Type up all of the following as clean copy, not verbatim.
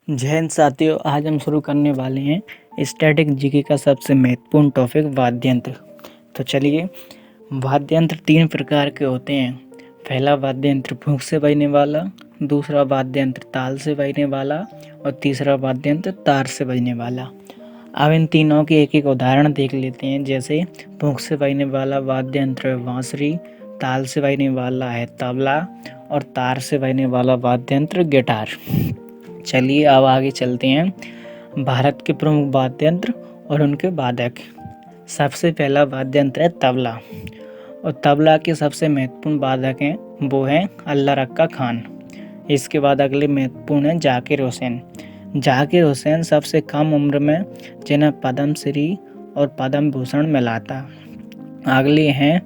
जय हिंद साथियों, आज हम शुरू करने वाले हैं स्टैटिक जीके का सबसे महत्वपूर्ण टॉपिक वाद्य यंत्र। तो चलिए, वाद्य यंत्र 3 प्रकार के होते हैं। पहला वाद्य यंत्र फूंक से बजने वाला, दूसरा वाद्य यंत्र ताल से बजने वाला और तीसरा वाद्य यंत्र तार से बजने वाला। अब इन तीनों के एक एक उदाहरण देख लेते हैं। जैसे फूंक से बजने वाला वाद्य यंत्र है बांसुरी, ताल से बजने वाला है तबला और तार से बजने वाला वाद्य यंत्र गिटार। चलिए अब आगे चलते हैं। भारत के प्रमुख वाद्य यंत्र और उनके वादक। सबसे पहला वाद्य यंत्र है तबला, और तबला के सबसे महत्वपूर्ण वादक हैं वो हैं अल्लाह रक्का खान। इसके बाद अगले महत्वपूर्ण हैं जाकिर हुसैन। जाकिर हुसैन सबसे कम उम्र में जिन्हें पद्मश्री और पद्म भूषण मिला था। अगले हैं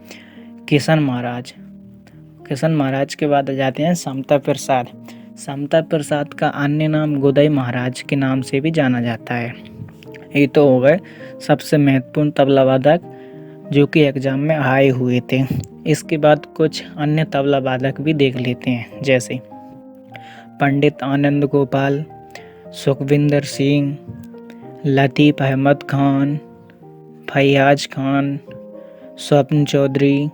किशन महाराज। किशन महाराज के बाद आ जाते हैं समता प्रसाद। समता प्रसाद का अन्य नाम गोदई महाराज के नाम से भी जाना जाता है। ये तो हो गए सबसे महत्वपूर्ण तबला वादक जो कि एग्जाम में आए हुए थे। इसके बाद कुछ अन्य तबला वादक भी देख लेते हैं। जैसे पंडित आनंद गोपाल, सुखविंदर सिंह, लतीफ़ अहमद खान, फैयाज खान, स्वप्न चौधरी,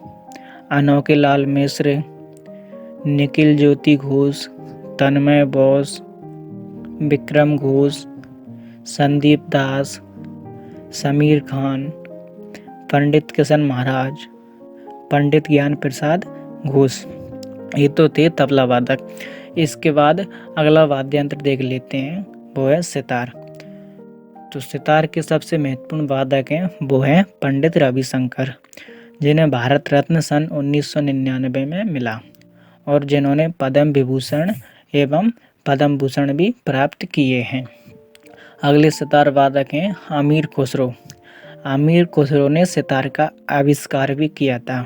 अनोखे लाल मिश्र, निखिल ज्योति घोष, तन्मय बोस, विक्रम घोष, संदीप दास, समीर खान, पंडित किशन महाराज, पंडित ज्ञान प्रसाद घोष। ये तो थे तबला वादक। इसके बाद अगला वाद्य यंत्र देख लेते हैं, वो है सितार। तो सितार के सबसे महत्वपूर्ण वादक हैं वो हैं पंडित रविशंकर, जिन्हें भारत रत्न सन 1999 में मिला और जिन्होंने पद्म विभूषण एवं पद्म भूषण भी प्राप्त किए हैं। अगले सितार वादक हैं अमीर खुसरो। अमीर खुसरो ने सितार का आविष्कार भी किया था।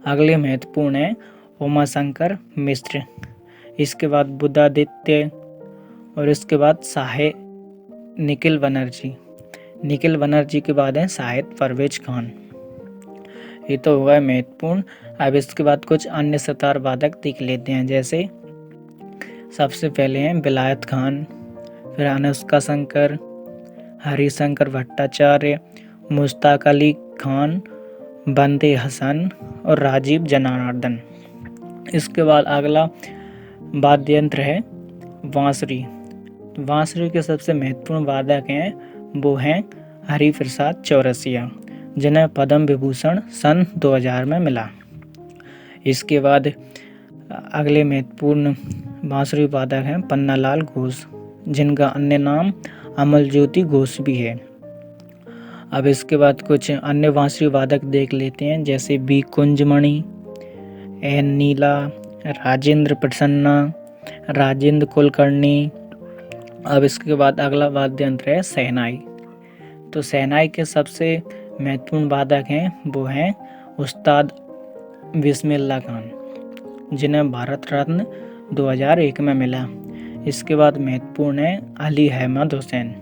अगले महत्वपूर्ण हैं उमाशंकर मिश्र, इसके बाद बुद्धादित्य और इसके बाद साहे निखिल बनर्जी। निखिल बनर्जी के बाद हैं शाहिद परवेज खान। ये तो हुआ महत्वपूर्ण। अब इसके बाद कुछ अन्य सितार वादक देख लेते हैं। जैसे सबसे पहले हैं विलायत खान, फिर अनुष्का शंकर, हरिशंकर भट्टाचार्य, मुश्ताक अली खान, बंदे हसन और राजीव जनार्दन। इसके बाद अगला वाद्य यंत्र है बांसुरी। बांसुरी के सबसे महत्वपूर्ण वादक हैं वो हैं हरिप्रसाद चौरसिया, जिन्हें पद्म विभूषण सन 2000 में मिला। इसके बाद अगले महत्वपूर्ण बांसुरी वादक हैं पन्नालाल घोष, जिनका अन्य नाम अमल ज्योति घोष भी है। अब इसके बाद कुछ अन्य बांसुरी वादक देख लेते हैं। जैसे बी कुंजमणि, एन नीला, राजेंद्र प्रसन्ना, राजेंद्र कुलकर्णी। अब इसके बाद अगला वाद्य यंत्र है शहनाई। तो शहनाई के सबसे महत्वपूर्ण वादक हैं वो हैं उस्ताद बिस्मिल्लाह खान, जिन्हें भारत रत्न 2001 में मिला। इसके बाद महत्वपूर्ण है अली अहमद हुसैन।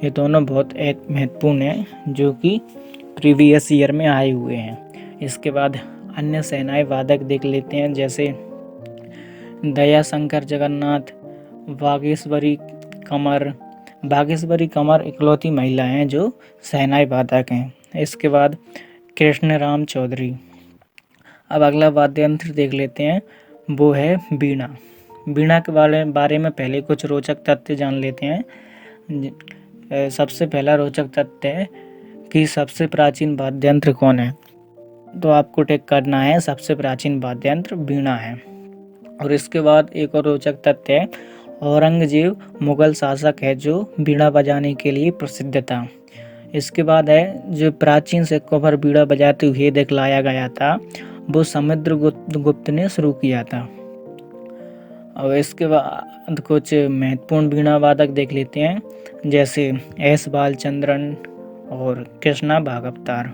ये दोनों बहुत महत्वपूर्ण हैं जो कि प्रीवियस ईयर में आए हुए हैं। इसके बाद अन्य शहनाई वादक देख लेते हैं। जैसे दया शंकर जगन्नाथ, बागेश्वरी कमर। बागेश्वरी कमर इकलौती महिला हैं जो शहनाई वादक हैं। इसके बाद कृष्ण राम चौधरी। अब अगला वाद्य यंत्र देख लेते हैं, वो है वीणा। वीणा के बारे में पहले कुछ रोचक तथ्य जान लेते हैं। सबसे पहला रोचक तथ्य है कि सबसे प्राचीन वाद्य यंत्र कौन है। तो आपको टिक करना है सबसे प्राचीन वाद्य यंत्र वीणा है। और इसके बाद एक और रोचक तथ्य है, औरंगजेब मुगल शासक है जो वीणा बजाने के लिए प्रसिद्ध था। इसके बाद है जो प्राचीन सिक्कों पर वीणा बजाते हुए दिखलाया गया था वो समुद्रगुप्त ने शुरू किया था। और इसके बाद कुछ महत्वपूर्ण वीणा वादक देख लेते हैं। जैसे एस बालचंद्रन और कृष्णा भागवतार।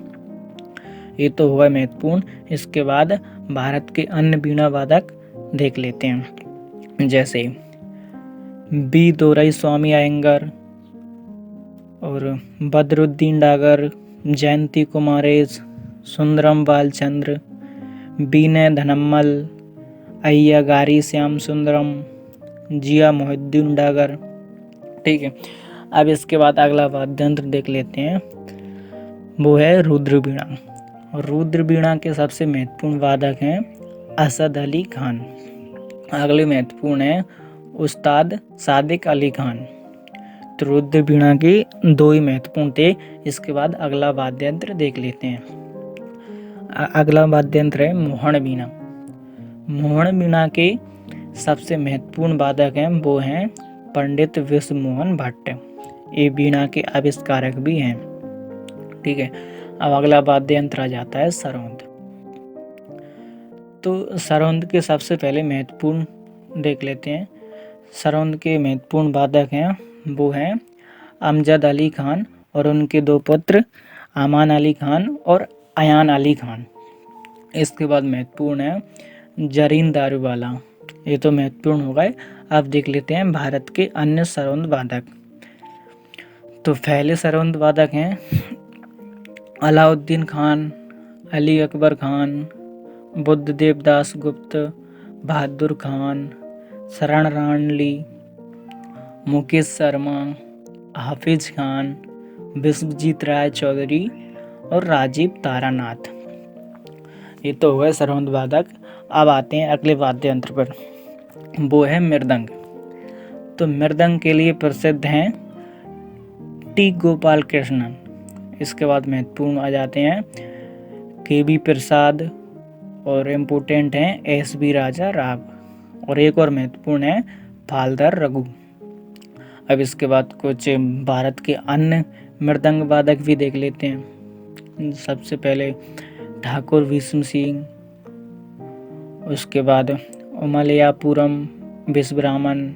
ये तो हुआ महत्वपूर्ण। इसके बाद भारत के अन्य वीणा वादक देख लेते हैं। जैसे बी दोरई स्वामी अयंगर और बदरुद्दीन डागर, जयंती कुमारेश, सुंदरम बालचंद्र, बीनय धनम्मल, अय्यागारी श्याम सुंदरम, जिया मोहिउद्दीन डागर। ठीक है, अब इसके बाद अगला वाद्य यंत्र देख लेते हैं, वो है रुद्र बीणा। रुद्र बीणा के सबसे महत्वपूर्ण वादक हैं असद अली खान। अगले महत्वपूर्ण है उस्ताद सादिक अली खान। तो रुद्र बीणा के दो ही महत्वपूर्ण थे। इसके बाद अगला वाद्य यंत्र देख लेते हैं। अगला वाद्य यंत्र है मोहन बीणा। मोहन बीणा के सबसे महत्वपूर्ण वादक हैं वो हैं पंडित विश्व मोहन भट्ट। ये बीणा के आविष्कारक भी हैं। ठीक है, अब अगला वाद्य यंत्र आ जाता है सरौंद। तो सरौंद के सबसे पहले महत्वपूर्ण देख लेते हैं। सरौंद के महत्वपूर्ण वादक हैं वो हैं अमजद अली खान और उनके दो पुत्र आमान अली खान और अयान अली खान। इसके बाद महत्वपूर्ण है जरीन दारूवाला। ये तो महत्वपूर्ण हो गए। अब देख लेते हैं भारत के अन्य सरौंद वादक। तो पहले सरौंद वादक हैं अलाउद्दीन खान, अली अकबर खान, बुद्धदेव दास गुप्त, बहादुर खान, शरण राणली, मुकेश शर्मा, हाफिज खान, विश्वजीत राय चौधरी और राजीव तारानाथ। ये तो हो गए सरौंद वादक। अब आते हैं अगले वाद्य यंत्र पर, वो है मृदंग। तो मृदंग के लिए प्रसिद्ध हैं टी गोपाल कृष्णन। इसके बाद महत्वपूर्ण आ जाते हैं के.बी. प्रसाद और इम्पोर्टेंट हैं एस.बी. राजा राव और एक और महत्वपूर्ण है फालदार रघु। अब इसके बाद कुछ भारत के अन्य मृदंग वादक भी देख लेते हैं। सबसे पहले ठाकुर भीष्म सिंह, उसके बाद उमलियापुरम विश्वब्राह्मण,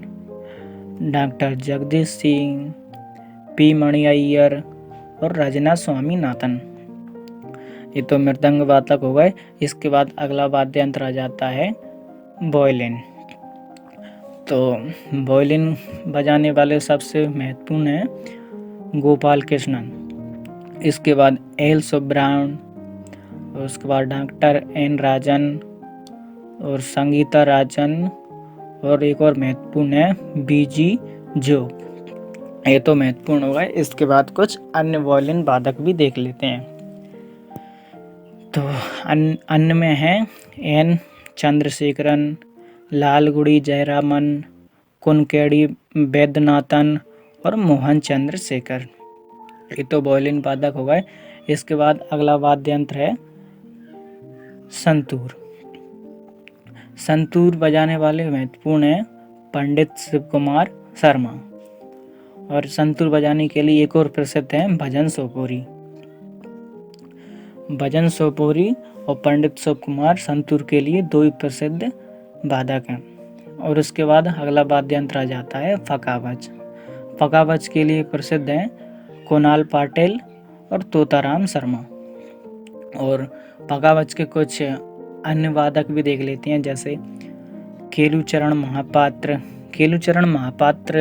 डॉक्टर जगदीश सिंह, पी मणि अय्यर और रजना स्वामीनाथन। ये तो मृदंग वादक हो गए। इसके बाद अगला वाद्य यंत्र आ जाता है वायलिन। तो वायलिन बजाने वाले सबसे महत्वपूर्ण हैं गोपाल कृष्णन। इसके बाद एल सुब्रमण्यम, उसके बाद डॉक्टर एन राजन और संगीता राजन और एक और महत्वपूर्ण है बीजी जो। ये तो महत्वपूर्ण हो गए। इसके बाद कुछ अन्य वायलिन वादक भी देख लेते हैं। तो अन्य में हैं एन चंद्रशेखरन, लालगुड़ी जयरामन, कुनकेड़ी वैद्यनाथन और मोहन चंद्रशेखर। ये तो वायलिन वादक हो गए। इसके बाद अगला वाद्य यंत्र है संतूर। संतूर बजाने वाले महत्वपूर्ण हैं पंडित शिव कुमार शर्मा और संतूर बजाने के लिए एक और प्रसिद्ध हैं भजन सोपोरी। भजन सोपोरी और पंडित शिव कुमार संतूर के लिए दो ही प्रसिद्ध वादक हैं। और उसके बाद अगला वाद्य यंत्र आ जाता है फकावज। फकावज के लिए प्रसिद्ध हैं कुणाल पाटिल और तोताराम शर्मा। और फकावज के कुछ अन्य वादक भी देख लेते हैं, जैसे केलुचरण महापात्र। केलुचरण महापात्र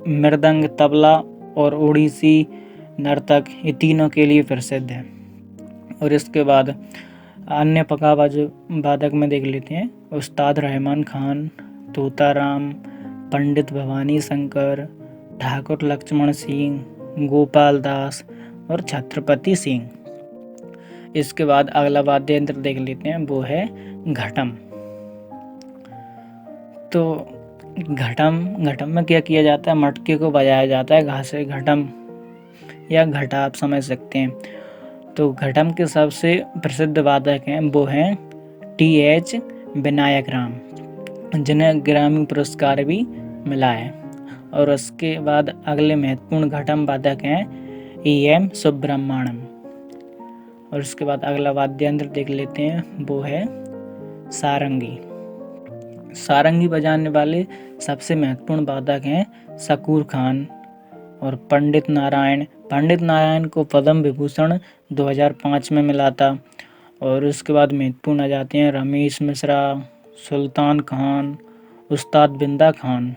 मृदंग, तबला और ओडिसी नर्तक, ये तीनों के लिए प्रसिद्ध है। और इसके बाद अन्य फकावज वादक में देख लेते हैं उस्ताद रहमान खान, तोताराम, पंडित भवानी शंकर, ठाकुर लक्ष्मण सिंह, गोपाल दास और छत्रपति सिंह। इसके बाद अगला वाद्य यंत्र देख लेते हैं, वो है घटम। तो घटम में क्या किया जाता है, मटके को बजाया जाता है घासे, घटम या घटा आप समझ सकते हैं। तो घटम के सबसे प्रसिद्ध वादक हैं वो हैं टी.एच. विनायक राम, जिन्हें ग्रामी पुरस्कार भी मिला है। और उसके बाद अगले महत्वपूर्ण घटम वादक हैं ई.एम. सुब्रमण्यम। और उसके बाद अगला वाद्य यंत्र देख लेते हैं, वो है सारंगी। सारंगी बजाने वाले सबसे महत्वपूर्ण वादक हैं शकूर खान और पंडित नारायण। पंडित नारायण को पद्म विभूषण 2005 में मिला था। और उसके बाद महत्वपूर्ण आ जाते हैं रमेश मिश्रा, सुल्तान खान, उस्ताद बिंदा खान।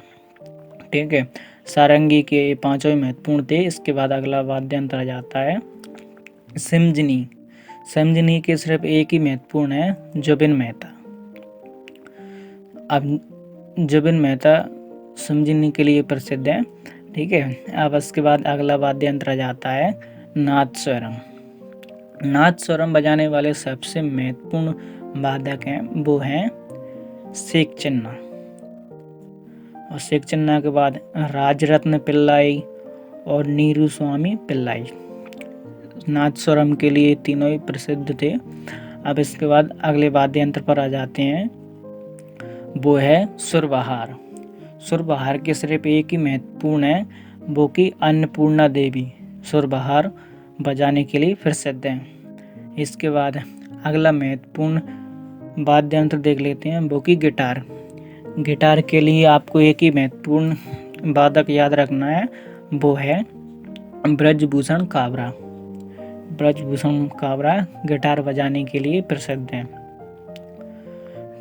ठीक है, सारंगी के पांचों महत्वपूर्ण थे। इसके बाद अगला वाद्य यंत्र आ जाता है सिमजनी। सिमजनी के सिर्फ एक ही महत्वपूर्ण है जुबिन मेहता। अब जुबिन मेहता समझने के लिए प्रसिद्ध है। ठीक है, अब इसके बाद अगला वाद्य यंत्र आ जाता है नादस्वरम। नादस्वरम बजाने वाले सबसे महत्वपूर्ण वादक हैं, वो हैं शेखचिन्ना। और शेखचिन्ना के बाद राजरत्न पिल्लाई और नीरुस्वामी पिल्लाई नादस्वरम के लिए तीनों ही प्रसिद्ध थे। अब इसके बाद अगले वाद्य यंत्र पर आ जाते हैं, वो है सुरबहार। सुरबहार के सिर्फ एक ही महत्वपूर्ण है, वो कि अन्नपूर्णा देवी सुरबहार बजाने के लिए प्रसिद्ध हैं। इसके बाद अगला महत्वपूर्ण वाद्य यंत्र देख लेते हैं, वो कि गिटार। गिटार के लिए आपको एक ही महत्वपूर्ण वादक याद रखना है, वो है ब्रजभूषण काबरा। ब्रजभूषण काबरा गिटार बजाने के लिए प्रसिद्ध हैं।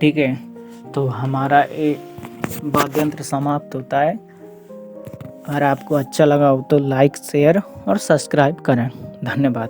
ठीक है, तो हमारा वाद्य यंत्र समाप्त होता है। अगर आपको अच्छा लगा हो तो लाइक, शेयर और सब्सक्राइब करें। धन्यवाद।